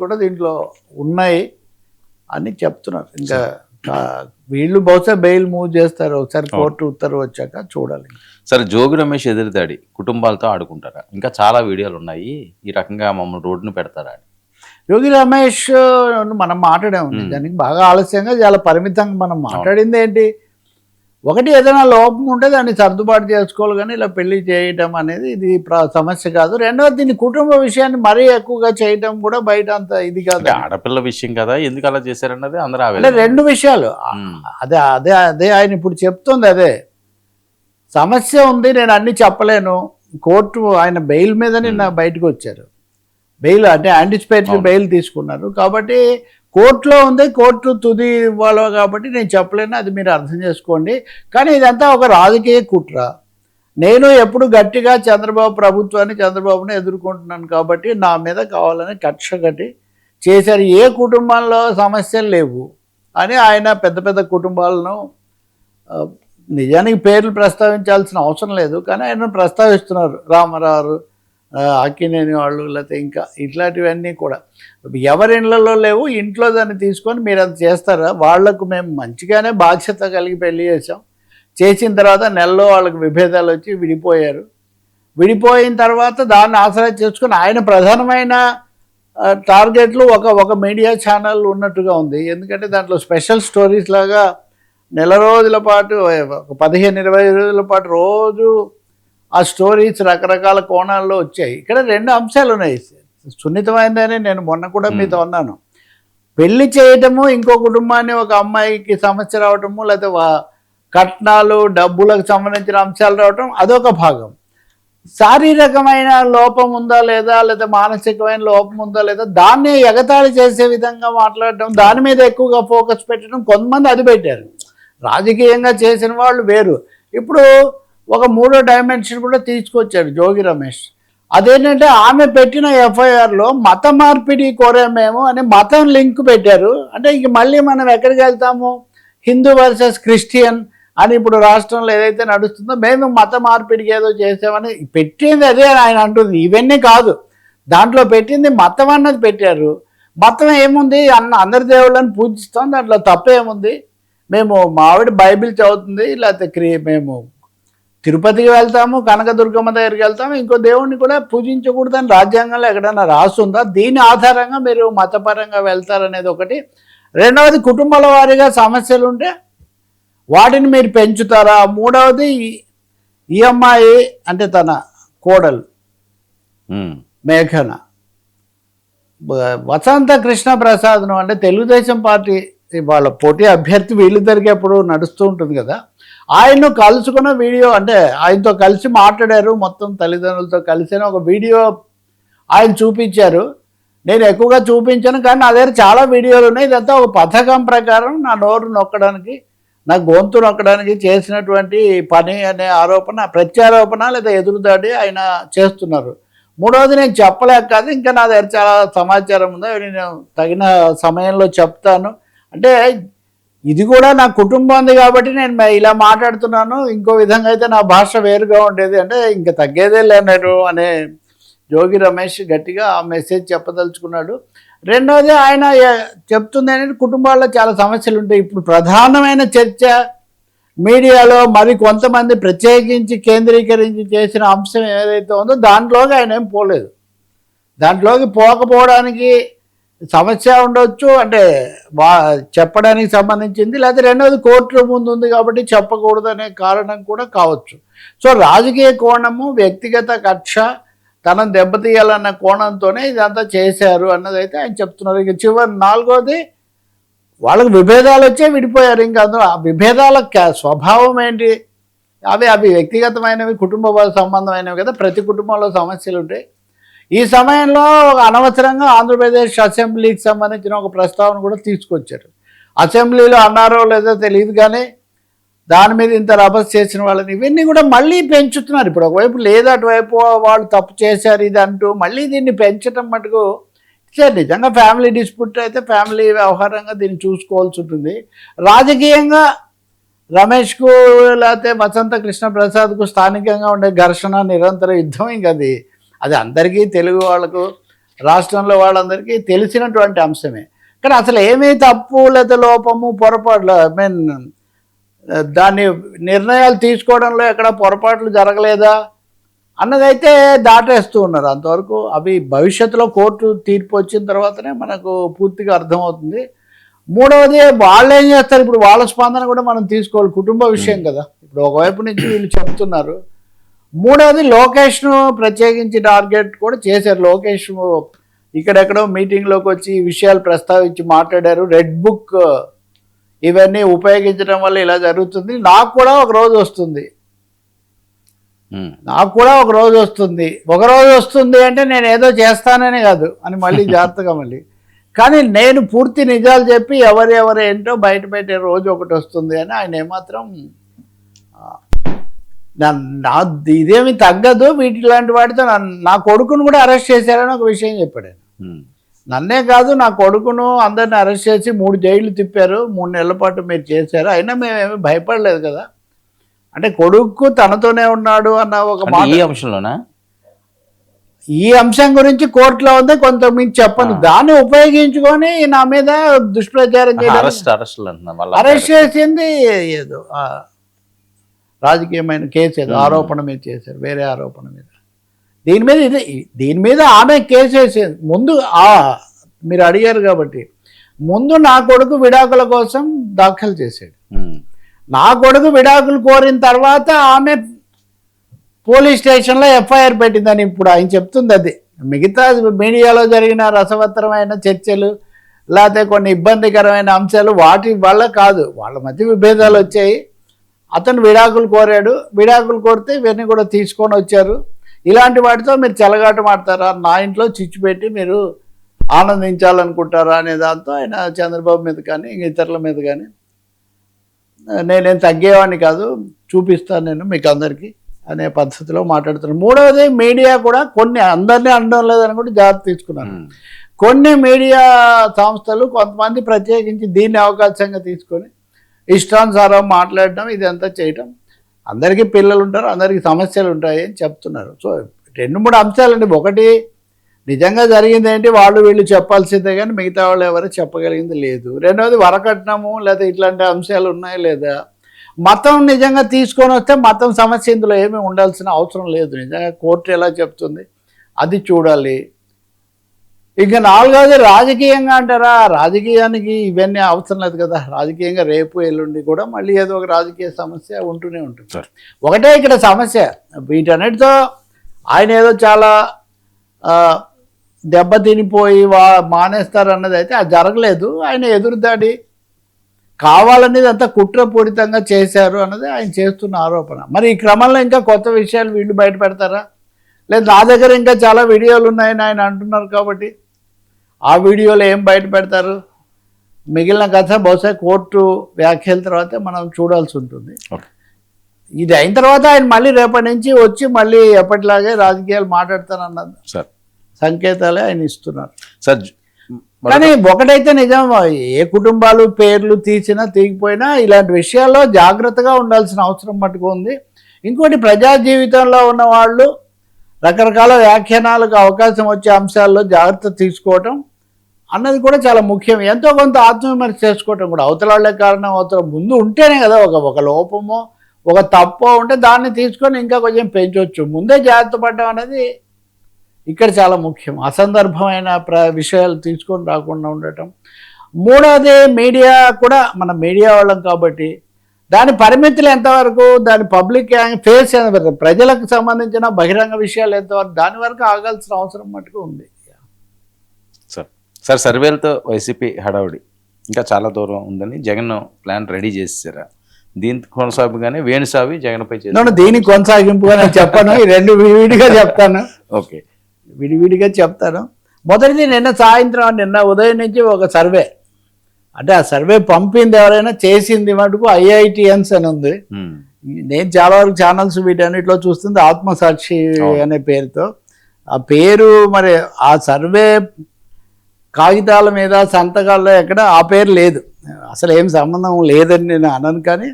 కూడా దీంట్లో ఉన్నాయి అని చెప్తున్నారు. ఇంకా వీళ్ళు బహుశా బెయిల్ మూవ్ చేస్తారు ఒకసారి కోర్టు ఉత్తర్వు వచ్చాక చూడాలి. సరే, జోగి రమేష్ ఎదురుదాడి కుటుంబాలతో ఆడుకుంటారా? ఇంకా చాలా వీడియోలు ఉన్నాయి, ఈ రకంగా మమ్మల్ని రోడ్డును పెడతారా అని. యోగి రమేష్ మనం మాట్లాడాము, దానికి బాగా ఆలస్యంగా చాలా పరిమితంగా మనం మాట్లాడింది ఏంటి, ఒకటి ఏదైనా లోపం ఉంటే దాన్ని సర్దుబాటు చేసుకోవాలి, కానీ ఇలా పెళ్లి చేయటం అనేది ఇది సమస్య కాదు. రెండవది దీని కుటుంబ విషయాన్ని మరీ ఎక్కువగా చేయటం కూడా బయట అంత ఇది కాదు. ఆడపిల్ల విషయం కదా, ఎందుకు అలా చేశారన్నది అందరూ అంటే రెండు విషయాలు. అదే అదే అదే ఆయన ఇప్పుడు చెప్తుంది, అదే సమస్య ఉంది, నేను అన్ని చెప్పలేను. కోర్టు ఆయన బెయిల్ మీద నిన్న బయటకు వచ్చారు, బెయిల్ అంటే యాంటిసిపేటరీ బెయిల్ తీసుకున్నారు కాబట్టి కోర్టులో ఉంది, కోర్టు తుది ఇవ్వాలి కాబట్టి నేను చెప్పలేను, అది మీరు అర్థం చేసుకోండి. కానీ ఇదంతా ఒక రాజకీయ కుట్ర. నేను ఎప్పుడు గట్టిగా చంద్రబాబు ప్రభుత్వాన్ని చంద్రబాబుని ఎదుర్కొంటున్నాను కాబట్టి నా మీద కావాలని కక్ష కట్టి చేశారు. ఏ కుటుంబంలో సమస్యలు లేవు అని ఆయన పెద్ద పెద్ద కుటుంబాలను, నిజానికి పేర్లు ప్రస్తావించాల్సిన అవసరం లేదు కానీ ఆయన ప్రస్తావిస్తున్నారు. రామారావు, అక్కినేని వాళ్ళు, లేకపోతే ఇంకా ఇట్లాంటివన్నీ కూడా ఎవరి ఇళ్లలో లేవు, ఇంట్లో దాన్ని తీసుకొని మీరు అది చేస్తారా? వాళ్లకు మేము మంచిగానే బాధ్యత కలిగి పెళ్లి చేసాం, చేసిన తర్వాత నెలలో వాళ్ళకి విభేదాలు వచ్చి విడిపోయారు. విడిపోయిన తర్వాత దాన్ని ఆసరా చేసుకొని ఆయన ప్రధానమైన టార్గెట్లు ఒక మీడియా ఛానల్ ఉన్నట్టుగా ఉంది. ఎందుకంటే దాంట్లో స్పెషల్ స్టోరీస్ లాగా నెల రోజుల పాటు, 15-20 రోజుల పాటు రోజు ఆ స్టోరీస్ రకరకాల కోణాల్లో వచ్చాయి. ఇక్కడ రెండు అంశాలు ఉన్నాయి, సున్నితమైనదని నేను మొన్న కూడా మీతో అన్నాను. పెళ్లి చేయటము, ఇంకో కుటుంబాన్ని ఒక అమ్మాయికి సమస్య రావటము, లేకపోతే కట్నాలు డబ్బులకు సంబంధించిన అంశాలు రావటం అదొక భాగం. శారీరకమైన లోపం ఉందా లేదా, లేదా మానసికమైన లోపం ఉందా లేదా, దాన్ని ఎగతాళి చేసే విధంగా మాట్లాడటం, దాని మీద ఎక్కువగా ఫోకస్ పెట్టడం, కొంతమంది అది పెట్టారు. రాజకీయంగా చేసిన వాళ్ళు వేరు. ఇప్పుడు ఒక మూడో డైమెన్షన్ కూడా తీసుకొచ్చాడు జోగి రమేష్. అదేంటంటే ఆమె పెట్టిన ఎఫ్ఐఆర్లో మత మార్పిడి కోరామేమో అని మతం లింక్ పెట్టారు. అంటే ఇంక మళ్ళీ మనం ఎక్కడికి వెళ్తాము, హిందూ వర్సెస్ క్రిస్టియన్ అని ఇప్పుడు రాష్ట్రంలో ఏదైతే నడుస్తుందో మేము మత మార్పిడికి ఏదో చేసామని పెట్టింది అదే ఆయన అంటుంది. ఇవన్నీ కాదు, దాంట్లో పెట్టింది మతం అన్నది పెట్టారు. మతం ఏముంది, అందరి దేవుళ్ళని పూజిస్తాం, దాంట్లో తప్పేముంది, మేము మా ఆవిడ బైబిల్ చదువుతుంది, లేకపోతే మేము తిరుపతికి వెళ్తాము, కనకదుర్గమ్మ దగ్గరికి వెళ్తాము, ఇంకో దేవుడిని కూడా పూజించకూడదని రాజ్యాంగంలో ఎక్కడైనా రాస్తుందా? దీని ఆధారంగా మీరు మతపరంగా వెళ్తారనేది ఒకటి. రెండవది, కుటుంబాల వారీగా సమస్యలు ఉంటే వాటిని మీరు పెంచుతారా? మూడవది, ఈ అమ్మాయి అంటే తన కోడలు మేఘన వసంత కృష్ణ ప్రసాద్ను, అంటే తెలుగుదేశం పార్టీ వాళ్ళ పోటీ అభ్యర్థి వీళ్ళిద్దరికి ఎప్పుడు నడుస్తూ ఉంటుంది కదా, ఆయన్ను కలుసుకున్న వీడియో, అంటే ఆయనతో కలిసి మాట్లాడారు, మొత్తం తల్లిదండ్రులతో కలిసి ఒక వీడియో ఆయన చూపించారు. నేను ఎక్కువగా చూపించాను కానీ నా దగ్గర చాలా వీడియోలు ఉన్నాయి. ఇదంతా ఒక పథకం ప్రకారం నా నోరు నొక్కడానికి, నా గొంతు నొక్కడానికి చేసినటువంటి పని అనే ఆరోపణ, ప్రత్యారోపణ లేదా ఎదురుదాడి ఆయన చేస్తున్నారు. మూడవది, నేను చెప్పలేక కాదు, ఇంకా నా దగ్గర చాలా సమాచారం ఉందో నేను తగిన సమయంలో చెప్తాను. అంటే ఇది కూడా నా కుటుంబం ఉంది కాబట్టి నేను ఇలా మాట్లాడుతున్నాను, ఇంకో విధంగా అయితే నా భాష వేరుగా ఉండేది, అంటే ఇంకా తగ్గేదే లేనరు అనే జోగి రమేష్ గట్టిగా ఆ మెసేజ్ చెప్పదలుచుకున్నాడు. రెండవది, ఆయన చెప్తుంది ఏంటంటే కుటుంబాల్లో చాలా సమస్యలు ఉంటాయి. ఇప్పుడు ప్రధానమైన చర్చ మీడియాలో మరి కొంతమంది ప్రత్యేకించి కేంద్రీకరించి చేసిన అంశం ఏదైతే ఉందో దాంట్లోకి ఆయన ఏం పోలేదు. దాంట్లోకి పోకపోవడానికి సమస్య ఉండొచ్చు, అంటే చెప్పడానికి సంబంధించింది, లేకపోతే రెండవది కోర్టు ముందు ఉంది కాబట్టి చెప్పకూడదు అనే కారణం కూడా కావచ్చు. సో రాజకీయ కోణము, వ్యక్తిగత కక్ష, తనను దెబ్బతీయాలన్న కోణంతోనే ఇదంతా చేశారు అన్నదైతే ఆయన చెప్తున్నారు. ఇక చివరి నాలుగోది, వాళ్ళకి విభేదాలు వచ్చే విడిపోయారు. ఇంకా అందులో ఆ విభేదాల స్వభావం ఏంటి, అవి వ్యక్తిగతమైనవి, కుటుంబ సంబంధమైనవి కదా, ప్రతి కుటుంబంలో సమస్యలు ఉంటాయి. ఈ సమయంలో అనవసరంగా ఆంధ్రప్రదేశ్ అసెంబ్లీకి సంబంధించిన ఒక ప్రస్తావన కూడా తీసుకొచ్చారు. అసెంబ్లీలో అన్నారో లేదో తెలియదు కానీ దాని మీద ఇంత రభస చేసిన వాళ్ళని ఇవన్నీ కూడా మళ్ళీ పెంచుతున్నారు. ఇప్పుడు ఒకవైపు లేదు, అటువైపు వాళ్ళు తప్పు చేశారు ఇది అంటూ మళ్ళీ దీన్ని పెంచడం మటుకు నిజంగా ఫ్యామిలీ డిస్ప్యూట్ అయితే ఫ్యామిలీ వ్యవహారంగా దీన్ని చూసుకోవాల్సి ఉంటుంది. రాజకీయంగా రమేష్కు లేకపోతే వసంత కృష్ణ ప్రసాద్కు స్థానికంగా ఉండే ఘర్షణ, నిరంతర యుద్ధం, ఇంకా అది అందరికీ తెలుగు వాళ్ళకు రాష్ట్రంలో వాళ్ళందరికీ తెలిసినటువంటి అంశమే. కానీ అసలు ఏమీ తప్పు లేదా లోపము పొరపాట్లు మీన్ దాన్ని నిర్ణయాలు తీసుకోవడంలో ఎక్కడ పొరపాట్లు జరగలేదా అన్నదైతే దాటేస్తూ ఉన్నారు. అంతవరకు అవి భవిష్యత్తులో కోర్టు తీర్పు వచ్చిన తర్వాతనే మనకు పూర్తిగా అర్థమవుతుంది. మూడవది వాళ్ళు ఏం చేస్తారు, ఇప్పుడు వాళ్ళ స్పందన కూడా మనం తీసుకోవాలి, కుటుంబ విషయం కదా. ఇప్పుడు ఒకవైపు నుంచి వీళ్ళు చెప్తున్నారు. మూడవది లోకేష్ను ప్రత్యేకించి టార్గెట్ కూడా చేశారు. లోకేష్ ఇక్కడెక్కడో మీటింగ్లోకి వచ్చి ఈ విషయాలు ప్రస్తావించి మాట్లాడారు. రెడ్ బుక్ ఇవన్నీ ఉపయోగించడం వల్ల ఇలా జరుగుతుంది, నాకు కూడా ఒక రోజు వస్తుంది, ఒక రోజు వస్తుంది అంటే నేను ఏదో చేస్తాననే కాదు అని మళ్ళీ జాగ్రత్తగా మళ్ళీ. కానీ నేను పూర్తి నిజాలు చెప్పి ఎవరెవరు ఏంటో బయట పెట్టే రోజు ఒకటి వస్తుంది అని ఆయన ఏమాత్రం ఇదేమి తగ్గదు. వీటిలాంటి వాటితో నా కొడుకును కూడా అరెస్ట్ చేశారని ఒక విషయం చెప్పాడు. నన్నే కాదు నా కొడుకును అందరిని అరెస్ట్ చేసి 3 జైళ్ళు తిప్పారు, 3 నెలల పాటు మీరు చేశారు, అయినా మేమేమి భయపడలేదు కదా. అంటే కొడుకు తనతోనే ఉన్నాడు అన్న ఒక మాట. ఈ అంశంలోనా? ఈ అంశం గురించి కోర్టులో ఉంది, కొంత మీకు చెప్పను. దాన్ని ఉపయోగించుకొని నా మీద దుష్ప్రచారం చేయడం, అరెస్ట్ చేసింది ఏదో రాజకీయమైన కేసు, ఏదో ఆరోపణ మీద చేశారు, వేరే ఆరోపణ మీద. దీని మీద ఆమె కేసు వేసేది. ముందు మీరు అడిగారు కాబట్టి ముందు నా కొడుకు విడాకుల కోసం దాఖలు చేశాడు. నా కొడుకు విడాకులు కోరిన తర్వాత ఆమె పోలీస్ స్టేషన్లో ఎఫ్ఐఆర్ పెట్టిందని ఇప్పుడు ఆయన చెప్తుంది. అది మిగతా మీడియాలో జరిగిన రసవత్తరమైన చర్చలు లేకపోతే కొన్ని ఇబ్బందికరమైన అంశాలు వాటి వల్ల కాదు, వాళ్ళ మధ్య విభేదాలు వచ్చాయి. అతను విడాకులు కోరాడు, విడాకులు కోరితే ఇవన్నీ కూడా తీసుకొని వచ్చారు. ఇలాంటి వాటితో మీరు చెలగాటం ఆడతారా, నా ఇంట్లో చిచ్చు పెట్టి మీరు ఆనందించాలనుకుంటారా అనే దాంతో ఆయన చంద్రబాబు మీద కానీ ఇతరుల మీద కానీ నేనేం తగ్గేవాడిని కాదు, చూపిస్తాను నేను మీకు అందరికీ అనే పద్ధతిలో మాట్లాడుతున్నాను. మూడవది మీడియా కూడా కొన్ని అందరినీ అనడం లేదని కూడా జాగ్రత్త తీసుకున్నాను. కొన్ని మీడియా సంస్థలు కొంతమంది ప్రత్యేకించి దీన్ని అవకాశంగా తీసుకొని ఇష్టానుసారం మాట్లాడడం, ఇదంతా చేయటం. అందరికీ పిల్లలు ఉంటారు, అందరికీ సమస్యలు ఉంటాయి అని చెప్తున్నారు. సో 2-3 అంశాలండి. ఒకటి నిజంగా జరిగింది ఏంటి వాళ్ళు వీళ్ళు చెప్పాల్సిందే కానీ మిగతా వాళ్ళు ఎవరు చెప్పగలిగింది లేదు. రెండవది వరకట్నము లేదా ఇట్లాంటి అంశాలు ఉన్నాయా లేదా. మతం నిజంగా తీసుకొని వస్తే మతం సమస్య ఇందులో ఏమీ ఉండాల్సిన అవసరం లేదు. నిజంగా కోర్టు ఎలా చెప్తుంది అది చూడాలి. ఇక నాలుగవది రాజకీయంగా అంటారా, రాజకీయానికి ఇవన్నీ అవసరం లేదు కదా. రాజకీయంగా రేపు ఎల్లుండి కూడా మళ్ళీ ఏదో ఒక రాజకీయ సమస్య ఉంటూనే ఉంటుంది. ఒకటే ఇక్కడ సమస్య, వీటన్నిటితో ఆయన ఏదో చాలా దెబ్బతినిపోయి మానేస్తారన్నది అయితే అది జరగలేదు. ఆయన ఎదురుదాడి కావాలనేది అంతా కుట్రపూరితంగా చేశారు అన్నది ఆయన చేస్తున్న ఆరోపణ. మరి ఈ క్రమంలో ఇంకా కొత్త విషయాలు వీళ్ళు బయట పెడతారా, లేదు నా దగ్గర ఇంకా చాలా వీడియోలు ఉన్నాయని ఆయన అంటున్నారు కాబట్టి ఆ వీడియోలు ఏం బయట పెడతారు, మిగిలిన కథ బహుశా కోర్టు వ్యాఖ్యల తర్వాత మనం చూడాల్సి ఉంటుంది. ఇది అయిన తర్వాత ఆయన మళ్ళీ రేపటి నుంచి వచ్చి మళ్ళీ ఎప్పటిలాగే రాజకీయాలు మాట్లాడతానన్నది సంకేతాలే ఆయన ఇస్తున్నారు. కానీ ఒకటైతే నిజం, ఏ కుటుంబాలు పేర్లు తీసినా తీగిపోయినా ఇలాంటి విషయాల్లో జాగ్రత్తగా ఉండాల్సిన అవసరం మటుకు ఉంది. ఇంకోటి ప్రజా జీవితంలో ఉన్న వాళ్ళు రకరకాల వ్యాఖ్యానాలకు అవకాశం వచ్చే అంశాల్లో జాగ్రత్త తీసుకోవటం అన్నది కూడా చాలా ముఖ్యం. ఎంతో కొంత ఆత్మవిమర్శ చేసుకోవటం కూడా అవతల వాళ్ళే కారణం, అవతల ముందు ఉంటేనే కదా ఒక లోపమో ఒక తప్పో ఉంటే దాన్ని తీసుకొని ఇంకా కొంచెం పెంచవచ్చు. ముందే జాగ్రత్త పడడం అనేది ఇక్కడ చాలా ముఖ్యం. అసందర్భమైన విషయాలు తీసుకొని రాకుండా ఉండటం. మూడవది మీడియా కూడా మన మీడియా వాళ్ళం కాబట్టి దాని పరిమితులు ఎంతవరకు, దాని పబ్లిక్ ఫేస్ ఎంతవరకు, ప్రజలకు సంబంధించిన బహిరంగ విషయాలు ఎంతవరకు, దాని వరకు ఆగాల్సిన అవసరం మటుకు ఉంది. సార్ సర్వేలతో వైసీపీ హడావుడి ఇంకా చాలా దూరం ఉందని జగన్ ప్లాన్ రెడీ చేసారా? దీనికి కొనసాగుగానే వేణుస్వామి జగన్పై చేశారు. దీనికి కొనసాగింపుగా నేను చెప్పాను, ఈ రెండు విడివిడిగా చెప్తాను. ఓకే, విడివిడిగా చెప్తాను. మొదటిది నిన్న ఉదయం నుంచి ఒక సర్వే, అంటే ఆ సర్వే పంపింది ఎవరైనా చేసింది మటుకు IITians అని ఉంది. నేను చాలా వరకు ఛానల్స్ వీటన్నిటిలో చూస్తుంది ఆత్మసాక్షి అనే పేరుతో. ఆ పేరు మరి ఆ సర్వే కాగితాల మీద సంతకాల్లో ఎక్కడ ఆ పేరు లేదు, అసలు ఏం సంబంధం లేదని నేను అనను. కానీ